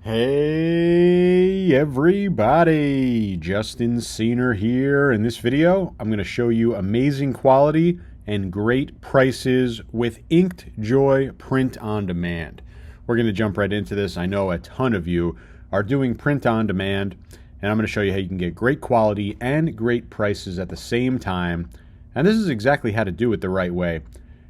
Hey everybody, Justin Seener here. In this video, I'm going to show you amazing quality and great prices with Inkedjoy Print on Demand. We're going to jump right into this. I know a ton of you are doing print on demand, and I'm going to show you how you can get great quality and great prices at the same time. And this is exactly how to do it the right way.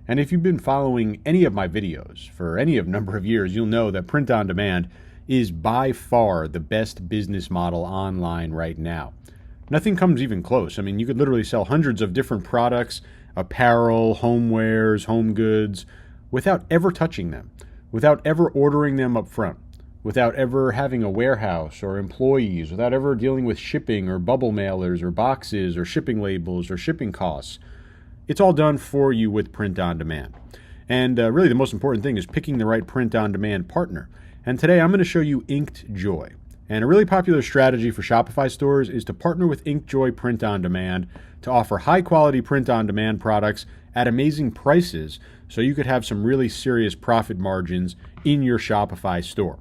And if you've been following any of my videos for any number of years, you'll know that print on demand is by far the best business model online right now. Nothing comes even close. I mean, you could literally sell hundreds of different products, apparel, homewares, home goods, without ever touching them, without ever ordering them up front, without ever having a warehouse or employees, without ever dealing with shipping or bubble mailers or boxes or shipping labels or shipping costs. It's all done for you with print on demand. And really the most important thing is picking the right print on demand partner. And today I'm going to show you Inkedjoy. And a really popular strategy for Shopify stores is to partner with Inkedjoy Print on Demand to offer high quality print on demand products at amazing prices so you could have some really serious profit margins in your Shopify store.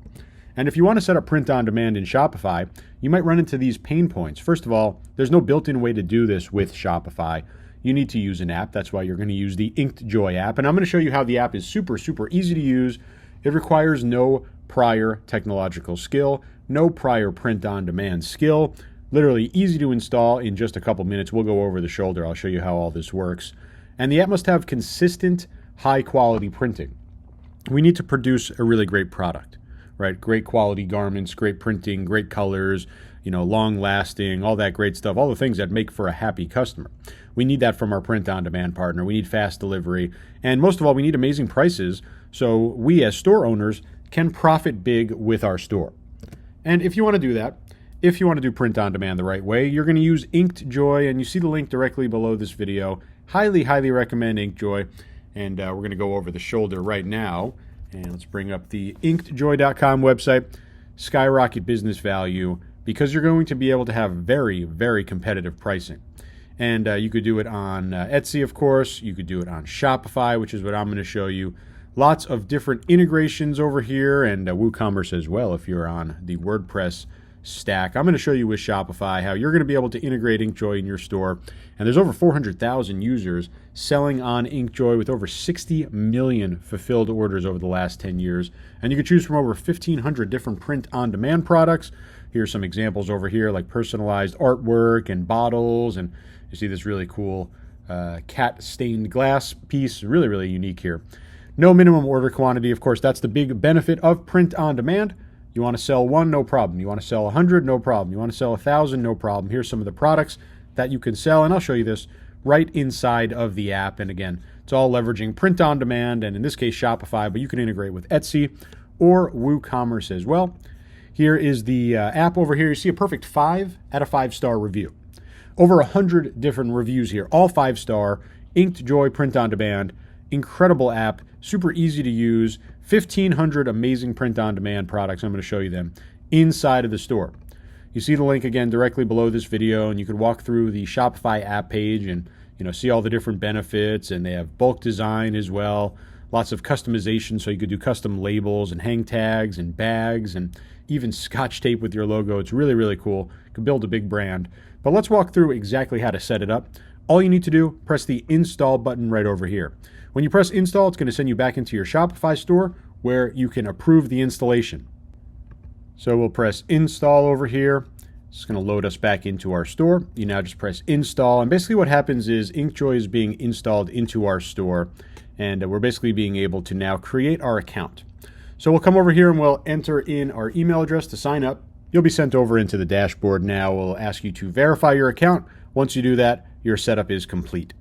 And if you want to set up print on demand in Shopify, you might run into these pain points. First of all, there's no built-in way to do this with Shopify. You need to use an app. That's why you're going to use the Inkedjoy app. And I'm going to show you how the app is super easy to use. It requires no prior technological skill, no prior print on demand skill. Literally easy to install in just a couple minutes. We'll go over the shoulder. I'll show you how all this works. And the app must have consistent, high quality printing. We need to produce a really great product, right? Great quality garments, great printing, great colors, long lasting, all that great stuff, all the things that make for a happy customer. We need that from our print on demand partner. We need fast delivery. And most of all, we need amazing prices so we as store owners can profit big with our store. And if you want to do that, if you want to do print on demand the right way, you're going to use Inkedjoy, and you see the link directly below this video. Highly recommend Inkedjoy. And we're going to go over the shoulder right now. And let's bring up the inkedjoy.com website. Skyrocket business value, because you're going to be able to have very competitive pricing. And you could do it on Etsy, of course. You could do it on Shopify, which is what I'm going to show you. Lots of different integrations over here, and WooCommerce as well if you're on the WordPress stack. I'm going to show you with Shopify how you're going to be able to integrate Inkedjoy in your store. And there's over 400,000 users selling on Inkedjoy with over 60 million fulfilled orders over the last 10 years. And you can choose from over 1,500 different print-on-demand products. Here's some examples over here like personalized artwork and bottles. And you see this really cool cat-stained glass piece. Really unique here. No minimum order quantity. Of course, that's the big benefit of print on demand. You want to sell one, no problem. You want to sell 100, no problem. You want to sell 1,000, no problem. Here's some of the products that you can sell, and I'll show you this right inside of the app. And again, it's all leveraging print on demand, and in this case, Shopify, but you can integrate with Etsy or WooCommerce as well. Here is the app over here. You see a perfect 5 out of 5-star review. Over 100 different reviews here, all 5-star. Inkedjoy Print on Demand. Incredible app, super easy to use, 1,500 amazing print-on-demand products. I'm going to show you them inside of the store. You see the link again directly below this video, and you can walk through the Shopify app page and see all the different benefits, and they have bulk design as well, lots of customization, so you could do custom labels and hang tags and bags and even scotch tape with your logo. It's really cool. You can build a big brand. But let's walk through exactly how to set it up. All you need to do, press the install button right over here. When you press install, it's going to send you back into your Shopify store where you can approve the installation. So we'll press install over here. It's going to load us back into our store. You now just press install. And basically what happens is Inkedjoy is being installed into our store. And we're basically being able to now create our account. So we'll come over here and we'll enter in our email address to sign up. You'll be sent over into the dashboard now. We'll ask you to verify your account. Once you do that, your setup is complete.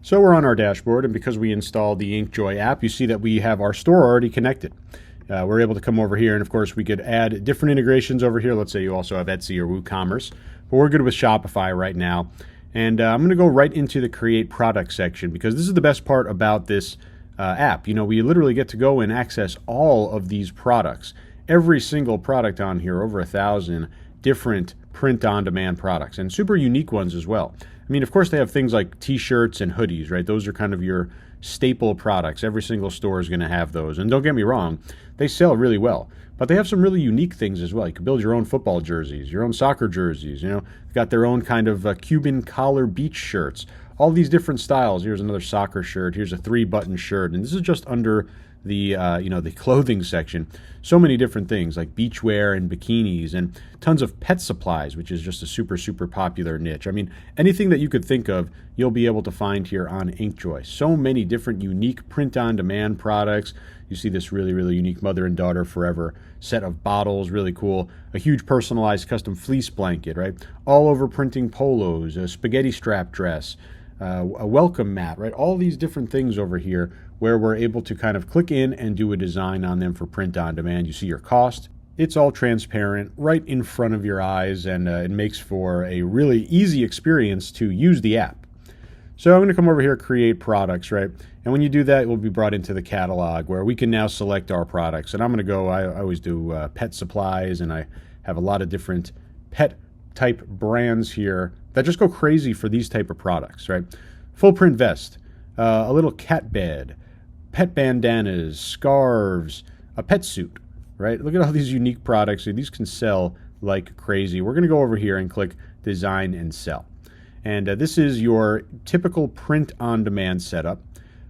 So we're on our dashboard, and because we installed the Inkedjoy app, you see that we have our store already connected. We're able to come over here, and of course we could add different integrations over here. Let's say you also have Etsy or WooCommerce, but we're good with Shopify right now. And I'm going to go right into the Create Product section, because this is the best part about this app. We literally get to go and access all of these products. Every single product on here, over 1,000 different print-on-demand products, and super unique ones as well. I mean, of course, they have things like T-shirts and hoodies, right? Those are kind of your staple products. Every single store is going to have those. And don't get me wrong, they sell really well. But they have some really unique things as well. You can build your own football jerseys, your own soccer jerseys. They've got their own kind of Cuban collar beach shirts. All these different styles. Here's another soccer shirt. Here's a 3-button shirt. And this is just under the the clothing section. So many different things like beachwear and bikinis and tons of pet supplies, which is just a super, super popular niche. I mean, anything that you could think of, you'll be able to find here on Inkedjoy. So many different unique print-on-demand products. You see this really, really unique Mother and Daughter Forever set of bottles, really cool. A huge personalized custom fleece blanket, right? All over printing polos, a spaghetti strap dress, a welcome mat, right? All these different things over here where we're able to kind of click in and do a design on them for print on demand. You see your cost. It's all transparent right in front of your eyes, and it makes for a really easy experience to use the app. So I'm going to come over here, create products, right? And when you do that, we'll be brought into the catalog where we can now select our products. And I'm going to go, I always do pet supplies, and I have a lot of different pet type brands here that just go crazy for these type of products, right? Full print vest, a little cat bed, pet bandanas, scarves, a pet suit, right? Look at all these unique products. These can sell like crazy. We're going to go over here and click design and sell. And this is your typical print-on-demand setup.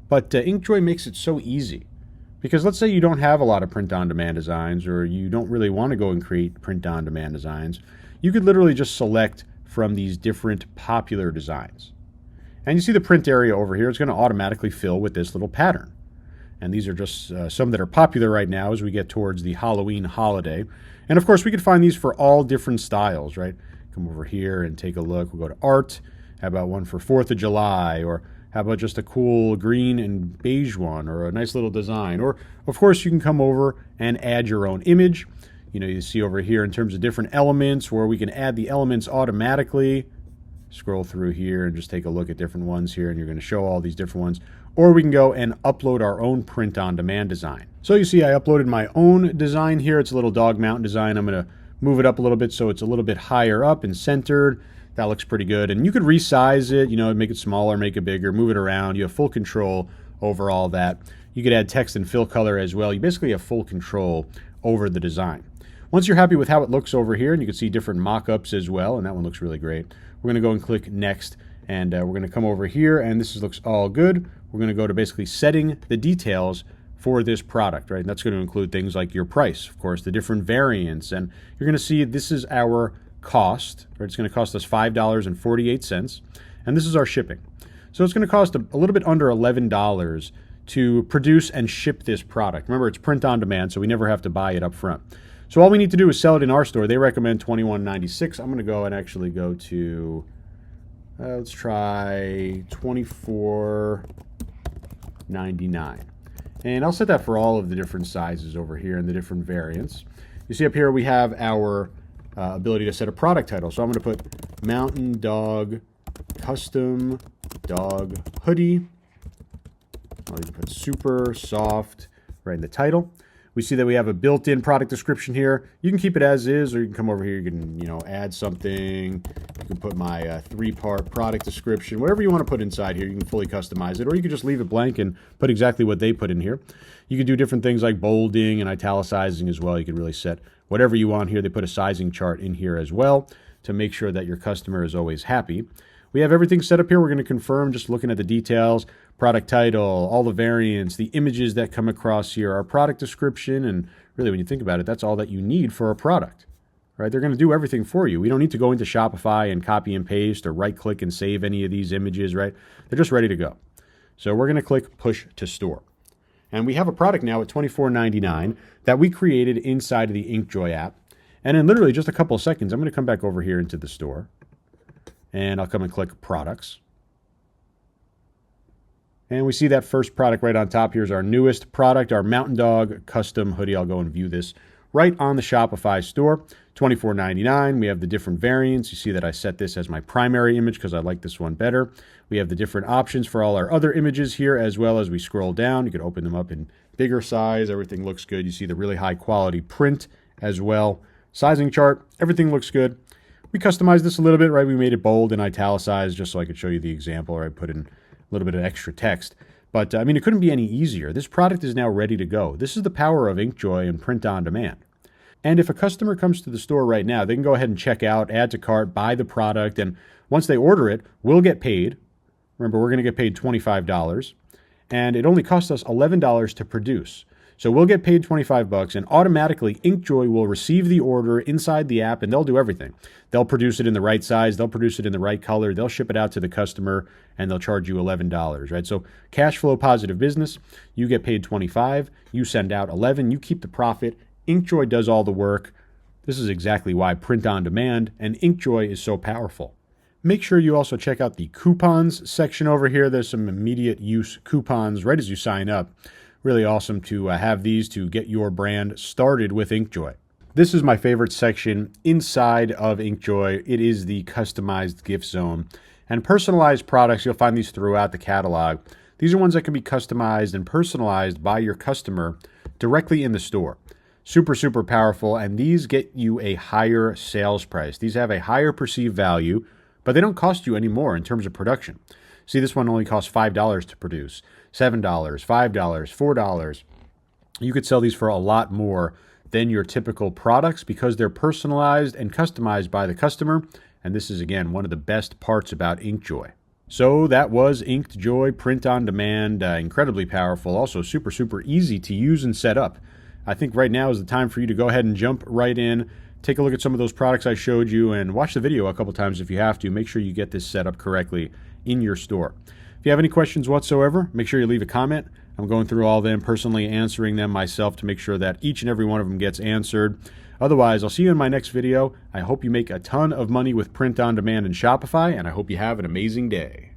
But Inkedjoy makes it so easy. Because let's say you don't have a lot of print-on-demand designs, or you don't really want to go and create print-on-demand designs. You could literally just select from these different popular designs. And you see the print area over here. It's going to automatically fill with this little pattern. And these are just some that are popular right now as we get towards the Halloween holiday. And of course, we could find these for all different styles, right? Come over here and take a look. We'll go to art. How about one for 4th of July? Or how about just a cool green and beige one, or a nice little design? Or of course, you can come over and add your own image. You see over here in terms of different elements where we can add the elements automatically. Scroll through here and just take a look at different ones here, and you're going to show all these different ones. Or we can go and upload our own print-on-demand design. So you see I uploaded my own design here. It's a little dog mountain design. I'm going to move it up a little bit so it's a little bit higher up and centered. That looks pretty good. And you could resize it, make it smaller, make it bigger, move it around. You have full control over all that. You could add text and fill color as well. You basically have full control over the design. Once you're happy with how it looks over here, and you can see different mock-ups as well, and that one looks really great, we're going to go and click Next, and we're going to come over here, and this looks all good. We're going to go to basically setting the details for this product, right? And that's going to include things like your price, of course, the different variants, and you're going to see this is our cost, right? It's going to cost us $5.48, and this is our shipping. So it's going to cost a little bit under $11 to produce and ship this product. Remember, it's print on demand, so we never have to buy it up front. So all we need to do is sell it in our store. They recommend $21.96. I'm going to go and actually go to, let's try $24.99. And I'll set that for all of the different sizes over here and the different variants. You see up here we have our ability to set a product title. So I'm going to put Mountain Dog Custom Dog Hoodie. I'll even put super soft right in the title. We see that we have a built-in product description here. You can keep it as is, or you can come over here, you can, add something. You can put my 3-part product description, whatever you want to put inside here, you can fully customize it, or you can just leave it blank and put exactly what they put in here. You can do different things like bolding and italicizing as well. You can really set whatever you want here. They put a sizing chart in here as well to make sure that your customer is always happy. We have everything set up here. We're going to confirm just looking at the details, product title, all the variants, the images that come across here, our product description, and really when you think about it, that's all that you need for a product, right? They're going to do everything for you. We don't need to go into Shopify and copy and paste or right-click and save any of these images, right? They're just ready to go. So we're going to click Push to Store. And we have a product now at $24.99 that we created inside of the Inkedjoy app. And in literally just a couple of seconds, I'm going to come back over here into the store. And I'll come and click Products. And we see that first product right on top. Here's our newest product, our Mountain Dog Custom Hoodie. I'll go and view this right on the Shopify store. $24.99. We have the different variants. You see that I set this as my primary image because I like this one better. We have the different options for all our other images here, as well as we scroll down. You can open them up in bigger size. Everything looks good. You see the really high quality print as well. Sizing chart. Everything looks good. We customized this a little bit, right? We made it bold and italicized just so I could show you the example, or I put in a little bit of extra text. But I mean, it couldn't be any easier. This product is now ready to go. This is the power of Inkedjoy and print on demand. And if a customer comes to the store right now, they can go ahead and check out, add to cart, buy the product, and once they order it, we'll get paid. Remember, we're going to get paid $25, and it only costs us $11 to produce. So we'll get paid $25, and automatically Inkedjoy will receive the order inside the app, and they'll do everything. They'll produce it in the right size, they'll produce it in the right color, they'll ship it out to the customer, and they'll charge you $11, right? So cash flow positive business, you get paid $25, you send out $11, you keep the profit. Inkedjoy does all the work. This is exactly why print on demand and Inkedjoy is so powerful. Make sure you also check out the coupons section over here. There's some immediate use coupons right as you sign up. Really awesome to have these to get your brand started with Inkedjoy. This is my favorite section inside of Inkedjoy. It is the customized gift zone. And personalized products, you'll find these throughout the catalog. These are ones that can be customized and personalized by your customer directly in the store. Super, super powerful, and these get you a higher sales price. These have a higher perceived value, but they don't cost you any more in terms of production. See, this one only costs $5 to produce, $7, $5, $4. You could sell these for a lot more than your typical products because they're personalized and customized by the customer, and this is, again, one of the best parts about Inkedjoy. So that was Inkedjoy Print on Demand, incredibly powerful, also super, super easy to use and set up. I think right now is the time for you to go ahead and jump right in, take a look at some of those products I showed you, and watch the video a couple times if you have to. Make sure you get this set up correctly in your store. If you have any questions whatsoever, make sure you leave a comment. I'm going through all of them, personally answering them myself to make sure that each and every one of them gets answered. Otherwise, I'll see you in my next video. I hope you make a ton of money with print on demand and Shopify, and I hope you have an amazing day.